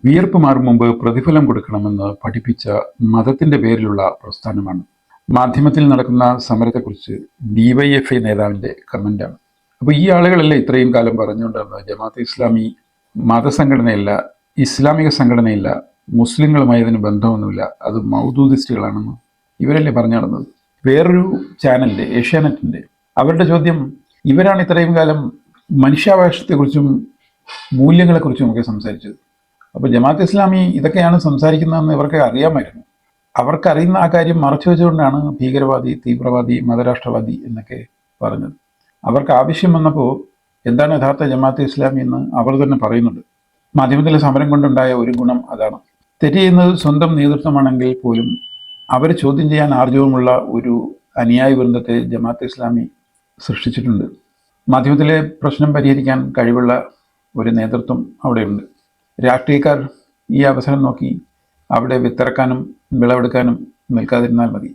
വിയർപ്പ് മാറും മുമ്പ് പ്രതിഫലം കൊടുക്കണമെന്ന് പഠിപ്പിച്ച മതത്തിന്റെ പേരിലുള്ള പ്രസ്ഥാനമാണ്. മാധ്യമത്തിൽ നടക്കുന്ന സമരത്തെക്കുറിച്ച് ഡിവൈഎഫ്ഐ നേതാവിന്റെ കമന്റാണ്. അപ്പോൾ ഈ ആളുകളല്ലേ ഇത്രയും കാലം പറഞ്ഞുകൊണ്ടിരുന്നത് ജമാഅത്തെ ഇസ്ലാമി മതസംഘടനയല്ല, ഇസ്ലാമിക സംഘടനയില്ല, മുസ്ലിങ്ങളുമായി അതിന് ബന്ധമൊന്നുമില്ല, അത് മൗദൂദിസ്റ്റുകളാണെന്ന് ഇവരല്ലേ പറഞ്ഞു നടന്നത്. വേറൊരു ചാനലിൻ്റെ ഏഷ്യാനെറ്റിൻ്റെ അവരുടെ ചോദ്യം, ഇവരാണ് ഇത്രയും കാലം മനുഷ്യാവകാശത്തെക്കുറിച്ചും മൂല്യങ്ങളെക്കുറിച്ചും ഒക്കെ സംസാരിച്ചത്. അപ്പോൾ ജമാഅത്തെ ഇസ്ലാമി ഇതൊക്കെയാണ് സംസാരിക്കുന്നതെന്ന് ഇവർക്ക് അറിയാമായിരുന്നു. അവർക്കറിയുന്ന ആ കാര്യം മറച്ചു വെച്ചുകൊണ്ടാണ് ഭീകരവാദി, തീവ്രവാദി, മതരാഷ്ട്രവാദി എന്നൊക്കെ പറഞ്ഞത്. അവർക്ക് ആവശ്യം വന്നപ്പോൾ എന്താണ് യഥാർത്ഥ ജമാഅത്തെ ഇസ്ലാമി എന്ന് അവർ തന്നെ പറയുന്നുണ്ട്. മാധ്യമത്തിലെ സമരം കൊണ്ടുണ്ടായ ഒരു ഗുണം അതാണ്. തെറ്റ് ചെയ്യുന്നത് സ്വന്തം നേതൃത്വമാണെങ്കിൽ പോലും അവരെ ചോദ്യം ചെയ്യാൻ ആർജവമുള്ള ഒരു അനുയായി വൃന്ദത്തെ ജമാഅത്തെ ഇസ്ലാമി സൃഷ്ടിച്ചിട്ടുണ്ട്. മാധ്യമത്തിലെ പ്രശ്നം പരിഹരിക്കാൻ കഴിവുള്ള ഒരു നേതൃത്വം അവിടെയുണ്ട്. രാഷ്ട്രീയക്കാർ ഈ അവസരം നോക്കി അവിടെ വിത്തിറക്കാനും വിളവെടുക്കാനും നിൽക്കാതിരുന്നാൽ മതി.